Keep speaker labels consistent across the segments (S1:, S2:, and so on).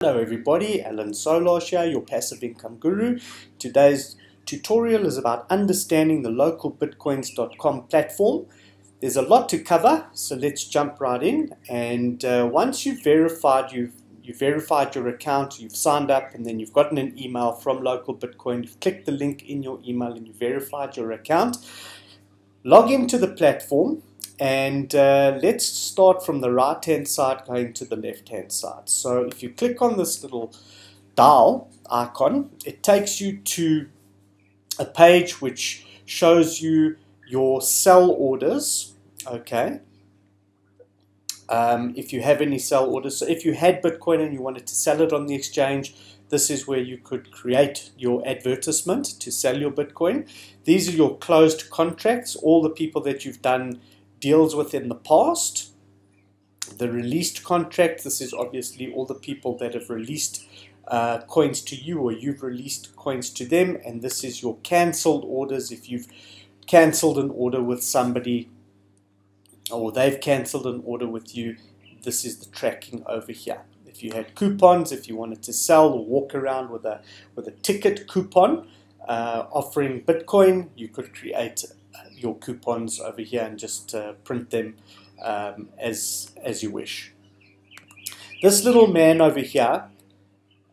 S1: Hello everybody, Alan Solar here, your passive income guru. Today's tutorial is about understanding the localbitcoins.com platform. There's a lot to cover, so let's jump right in. And once you've verified your account, you've signed up, and then you've gotten an email from Local Bitcoin, you've clicked the link in your email and you've verified your account, log into the platform. And let's start from the right hand side going to the left hand side. So if you click on this little dial icon, it takes you to a page which shows you your sell orders. Okay, if you have any sell orders, so if you had Bitcoin and you wanted to sell it on the exchange, this is where you could create your advertisement to sell your Bitcoin. These are your closed contracts, all the people that you've done deals with in the past. The released contract, this is obviously all the people that have released coins to you, or you've released coins to them. And this is your cancelled orders. If you've cancelled an order with somebody or they've cancelled an order with you, this is the tracking over here. If you had coupons, if you wanted to sell or walk around with a ticket coupon offering Bitcoin, you could create your coupons over here and just print them as you wish. This little man over here,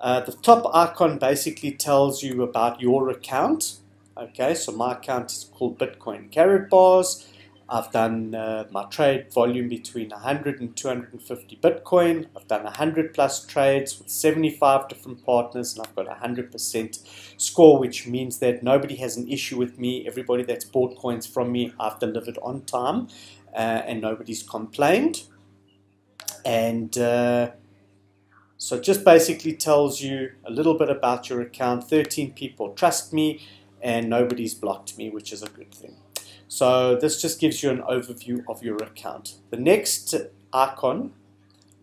S1: the top icon basically tells you about your account. Okay, so my account is called Bitcoin Carrot Bars. I've done my trade volume between 100 and 250 Bitcoin. I've done 100 plus trades with 75 different partners, and I've got 100% score, which means that nobody has an issue with me. Everybody that's bought coins from me, I've delivered on time, and nobody's complained. And so it just basically tells you a little bit about your account. 13 people trust me, and nobody's blocked me, which is a good thing. So this just gives you an overview of your account. The next icon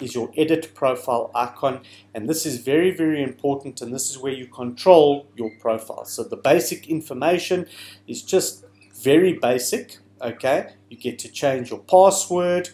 S1: is your edit profile icon, and this is very, very important, and this is where you control your profile. So the basic information is just very basic. Okay, you get to change your password.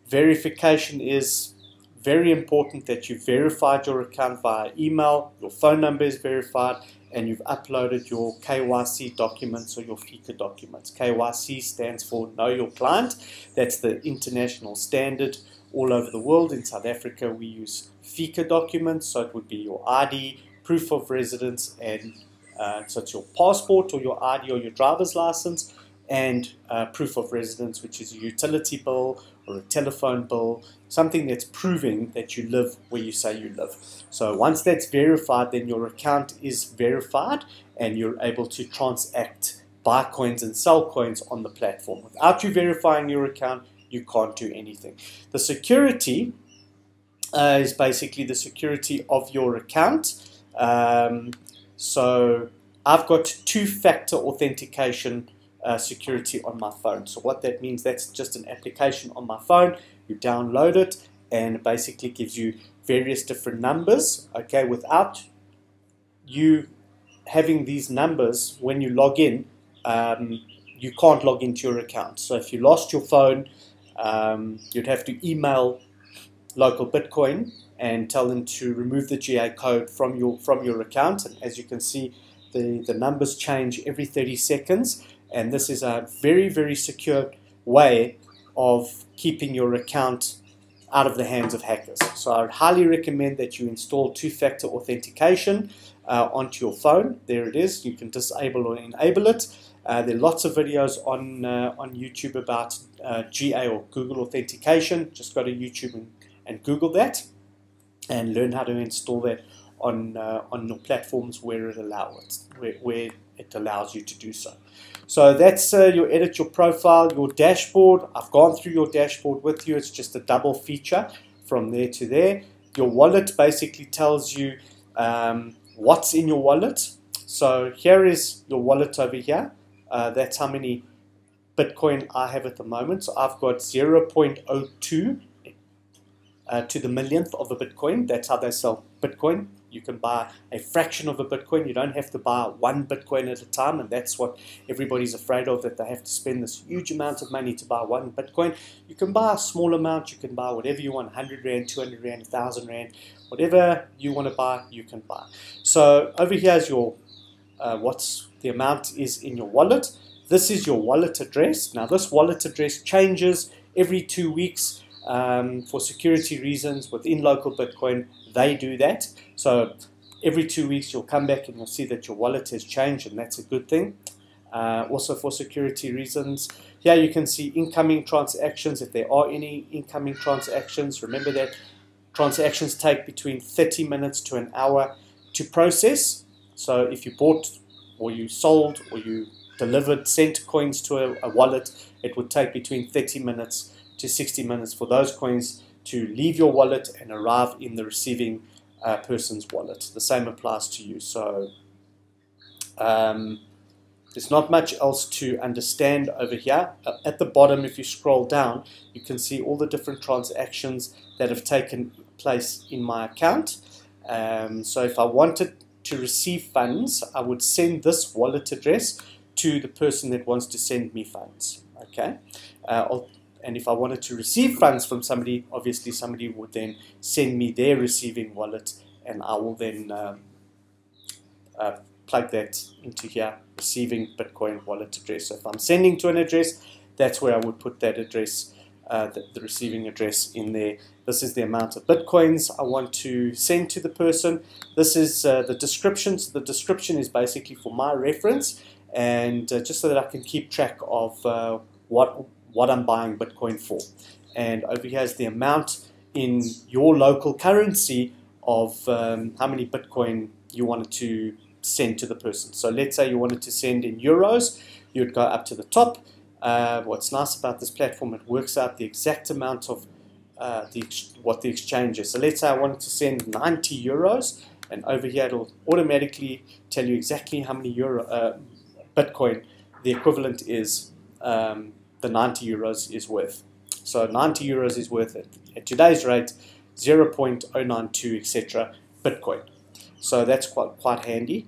S1: Verification is very important, that you verified your account via email, your phone number is verified, and you've uploaded your KYC documents or your FICA documents. KYC stands for Know Your Client. That's the international standard all over the world. In South Africa, we use FICA documents, so it would be your ID, proof of residence, and so it's your passport or your ID or your driver's license, and proof of residence, which is a utility bill or a telephone bill, something that's proving that you live where you say you live. So once that's verified, then your account is verified and you're able to transact, buy coins and sell coins on the platform. Without you verifying your account, you can't do anything. The security is basically the security of your account. So I've got two-factor authentication security on my phone. So what that means, that's just an application on my phone. You download it and it basically gives you various different numbers. Okay, without you having these numbers, when you log in, you can't log into your account. So if you lost your phone, you'd have to email Local Bitcoin and tell them to remove the GA code from your account. And as you can see, the numbers change every 30 seconds. And this is a very, very secure way of keeping your account out of the hands of hackers. So I would highly recommend that you install two-factor authentication onto your phone. There it is. You can disable or enable it. There are lots of videos on YouTube about GA or Google authentication. Just go to YouTube and Google that and learn how to install that on your platforms where it allows you to do so. So that's your edit your profile, your dashboard. I've gone through your dashboard with you. It's just a double feature from there to there. Your wallet basically tells you what's in your wallet. So here is your wallet over here. That's how many Bitcoin I have at the moment. So I've got 0.02 to the millionth of a Bitcoin. That's how they sell Bitcoin. You can buy a fraction of a Bitcoin. You don't have to buy one Bitcoin at a time, and that's what everybody's afraid of, that they have to spend this huge amount of money to buy one Bitcoin. You can buy a small amount. You can buy whatever you want, 100 Rand, 200 Rand, 1,000 Rand, Whatever you want to buy, you can buy. So over here is your what's the amount is in your wallet. This is your wallet address. Now this wallet address changes every 2 weeks for security reasons. Within local Bitcoin, they do that. So every 2 weeks you'll come back and you'll see that your wallet has changed, and that's a good thing. Also for security reasons. Here you can see incoming transactions, if there are any incoming transactions. Remember that transactions take between 30 minutes to an hour to process. So if you bought or you sold or you delivered, sent coins to a wallet, it would take between 30 minutes to 60 minutes for those coins to leave your wallet and arrive in the receiving person's wallet. The same applies to you. So there's not much else to understand over here. At the bottom, if you scroll down, you can see all the different transactions that have taken place in my account. So if I wanted to receive funds, I would send this wallet address to the person that wants to send me funds. Okay, and if I wanted to receive funds from somebody, obviously somebody would then send me their receiving wallet, and I will then plug that into here, receiving Bitcoin wallet address. So if I'm sending to an address, that's where I would put that address, the receiving address in there. This is the amount of Bitcoins I want to send to the person. This is the description. So the description is basically for my reference, and just so that I can keep track of what I'm buying Bitcoin for. And over here is the amount in your local currency of how many Bitcoin you wanted to send to the person. So let's say you wanted to send in euros, you'd go up to the top. What's nice about this platform, it works out the exact amount of what the exchange is. So let's say I wanted to send 90 euros, and over here it'll automatically tell you exactly how many Bitcoin the equivalent is, the 90 euros is worth. So 90 euros is worth, at today's rate, 0.092 etc. Bitcoin. So that's quite handy,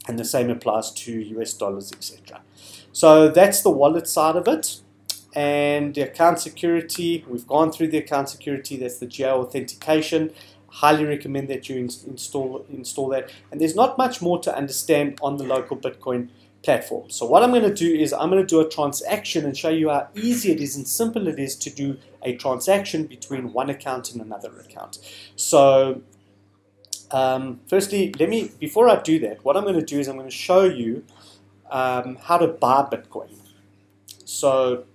S1: and the same applies to US dollars, etc. So that's the wallet side of it. And the account security, we've gone through the account security. That's the geo authentication. Highly recommend that you install that. And there's not much more to understand on the local Bitcoin platform. So what I'm going to do is I'm going to do a transaction and show you how easy it is and simple it is to do a transaction between one account and another account. So firstly, before I do that, what I'm going to do is I'm going to show you how to buy Bitcoin. So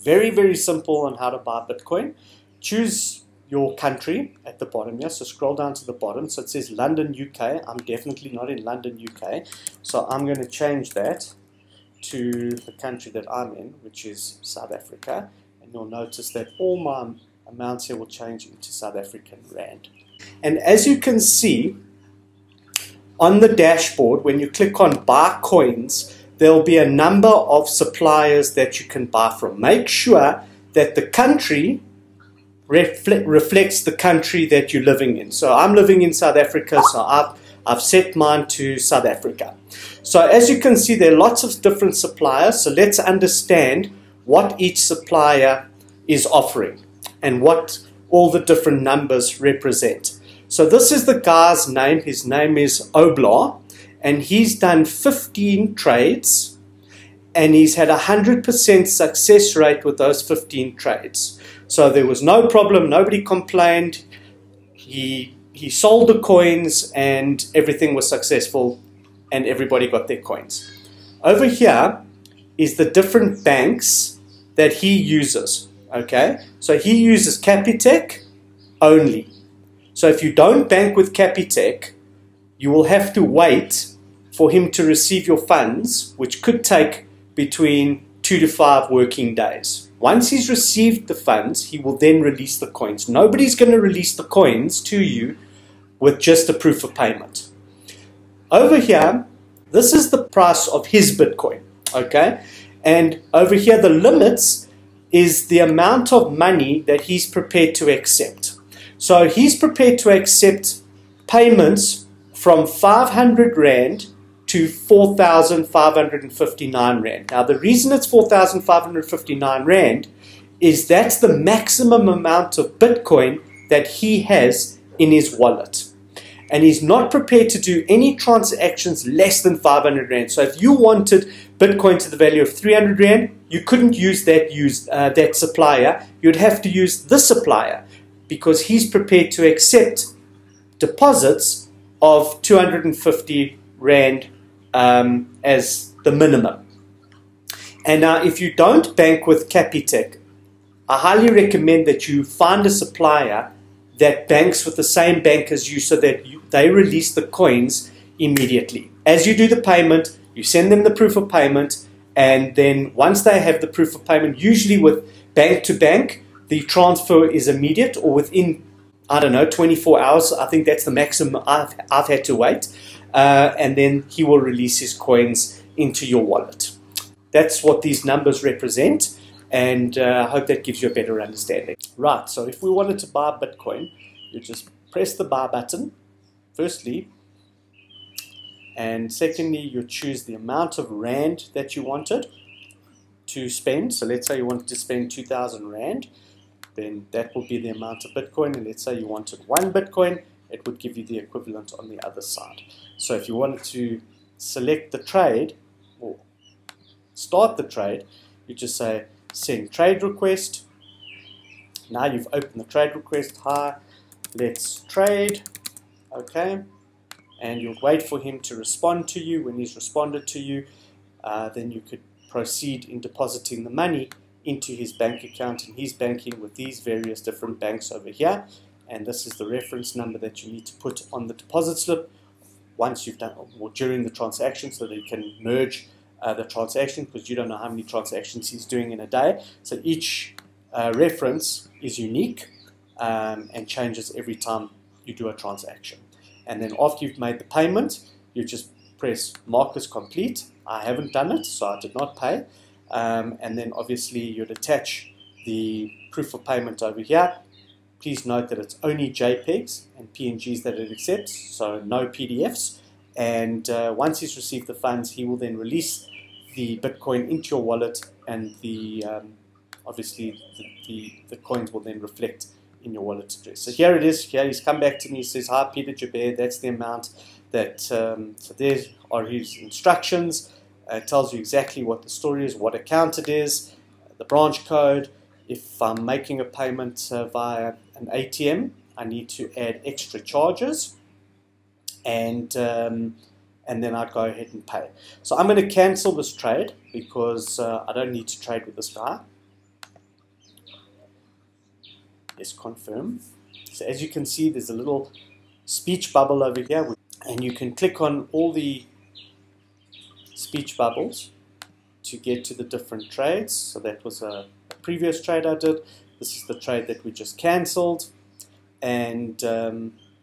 S1: very, very simple on how to buy Bitcoin. Choose your country at the bottom here. So scroll down to the bottom. So it says London, UK. I'm definitely not in London, UK. So I'm going to change that to the country that I'm in, which is South Africa. And you'll notice that all my amounts here will change into South African Rand. And as you can see on the dashboard, when you click on buy coins, there'll be a number of suppliers that you can buy from. Make sure that the country reflects the country that you're living in. So I'm living in South Africa, so I've set mine to South Africa. So as you can see, there are lots of different suppliers. So let's understand what each supplier is offering and what all the different numbers represent. So this is the guy's name. His name is Oblar, and he's done 15 trades, and he's had 100% success rate with those 15 trades. So there was no problem, nobody complained. He sold the coins and everything was successful and everybody got their coins. Over here is the different banks that he uses. Okay, so he uses Capitec only. So if you don't bank with Capitec, you will have to wait for him to receive your funds, which could take between 2 to 5 working days. Once he's received the funds, he will then release the coins. Nobody's going to release the coins to you with just a proof of payment. Over here, this is the price of his Bitcoin. Okay, and over here the limits is the amount of money that he's prepared to accept. So he's prepared to accept payments from 500 Rand to 4,559 Rand. Now the reason it's 4,559 Rand is that's the maximum amount of Bitcoin that he has in his wallet. And he's not prepared to do any transactions less than 500 Rand. So if you wanted Bitcoin to the value of 300 Rand, you couldn't use that supplier. You'd have to use this supplier because he's prepared to accept deposits of 250 Rand as the minimum. And now if you don't bank with Capitec, I highly recommend that you find a supplier that banks with the same bank as you so that they release the coins immediately. As you do the payment, you send them the proof of payment, and then once they have the proof of payment, usually with bank to bank, the transfer is immediate or within, I don't know, 24 hours. I think that's the maximum I've had to wait. And then he will release his coins into your wallet. That's what these numbers represent. And I hope that gives you a better understanding. Right, so if we wanted to buy Bitcoin, you just press the buy button, firstly, and secondly, you choose the amount of Rand that you wanted to spend. So let's say you wanted to spend 2,000 Rand, then that will be the amount of Bitcoin. And let's say you wanted 1 Bitcoin, it would give you the equivalent on the other side. So if you wanted to select the trade or start the trade, you just say, send trade request. Now you've opened the trade request. Hi, let's trade. Okay. And you'll wait for him to respond to you. When he's responded to you, then you could proceed in depositing the money into his bank account. And he's banking with these various different banks over here. And this is the reference number that you need to put on the deposit slip once you've done, or during the transaction, so that you can merge the transaction, because you don't know how many transactions he's doing in a day. So each reference is unique and changes every time you do a transaction. And then after you've made the payment, you just press mark as complete. I haven't done it, so I did not pay. And then obviously you'd attach the proof of payment over here. Please note that it's only JPEGs and PNGs that it accepts, so no PDFs. And once he's received the funds, he will then release the Bitcoin into your wallet, and obviously the coins will then reflect in your wallet address. So here it is. Here he's come back to me. He says, "Hi, Peter Jabir. That's the amount that." So there are his instructions. It tells you exactly what the story is, what account it is, the branch code. If I'm making a payment via an ATM, I need to add extra charges, and then I'd go ahead and pay. So I'm going to cancel this trade because I don't need to trade with this guy. Yes, confirm. So as you can see, there's a little speech bubble over here, and you can click on all the speech bubbles to get to the different trades. So that was a previous trade I did. This is the trade that we just cancelled, and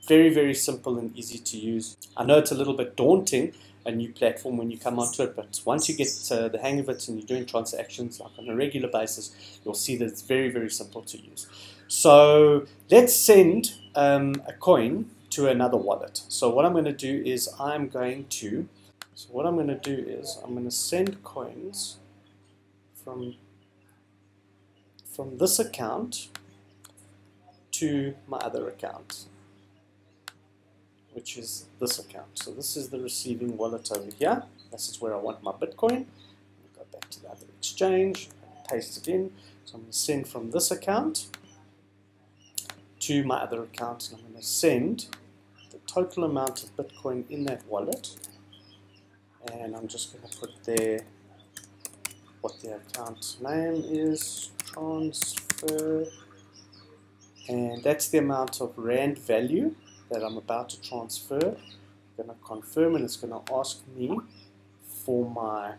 S1: very, very simple and easy to use. I know it's a little bit daunting, a new platform, when you come onto it, but once you get the hang of it and you're doing transactions like on a regular basis, you'll see that it's very, very simple to use. So let's send a coin to another wallet. So what I'm going to do is I'm going to send coins from this account to my other account, which is this account. So this is the receiving wallet over here. This is where I want my Bitcoin. Go back to the other exchange, paste it in. So I'm going to send from this account to my other account, and I'm going to send the total amount of Bitcoin in that wallet. And I'm just going to put there what the account name is, transfer, and that's the amount of Rand value that I'm about to transfer. I'm going to confirm, and it's going to ask me for my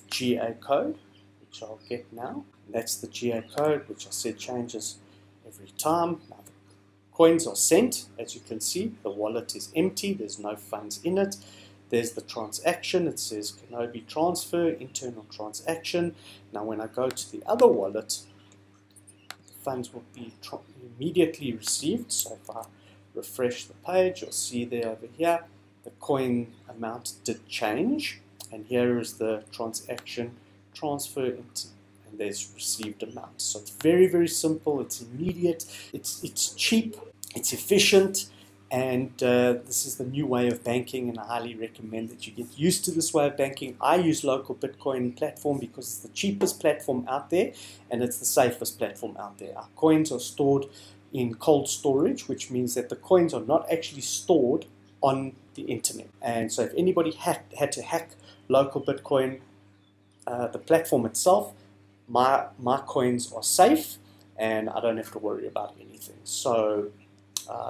S1: GA code, which I'll get now. And that's the GA code, which I said changes every time. Now the coins are sent. As you can see, the wallet is empty. There's no funds in it. There's the transaction. It says Kenobi transfer, internal transaction. Now when I go to the other wallet, funds will be immediately received. So if I refresh the page, you'll see there over here, the coin amount did change. And here is the transaction transfer into, and there's received amount. So it's very, very simple. It's immediate. It's cheap. It's efficient, and this is the new way of banking, and I highly recommend that you get used to this way of banking. I use local Bitcoin platform because it's the cheapest platform out there, and it's the safest platform out there. Our coins are stored in cold storage, which means that the coins are not actually stored on the internet. And so if anybody had to hack local Bitcoin, the platform itself, my coins are safe, and I don't have to worry about anything. So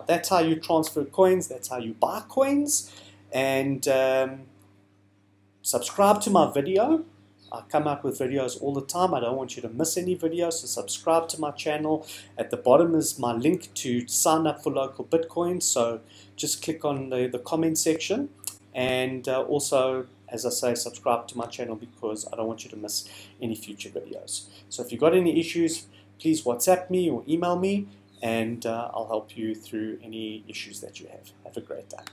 S1: that's how you transfer coins. That's how you buy coins. And subscribe to my video. I come out with videos all the time. I don't want you to miss any videos, so subscribe to my channel. At the bottom is my link to sign up for local Bitcoin, so just click on the comment section. And also, as I say, subscribe to my channel because I don't want you to miss any future videos. So if you've got any issues, please WhatsApp me or email me, and I'll help you through any issues that you have. Have a great day.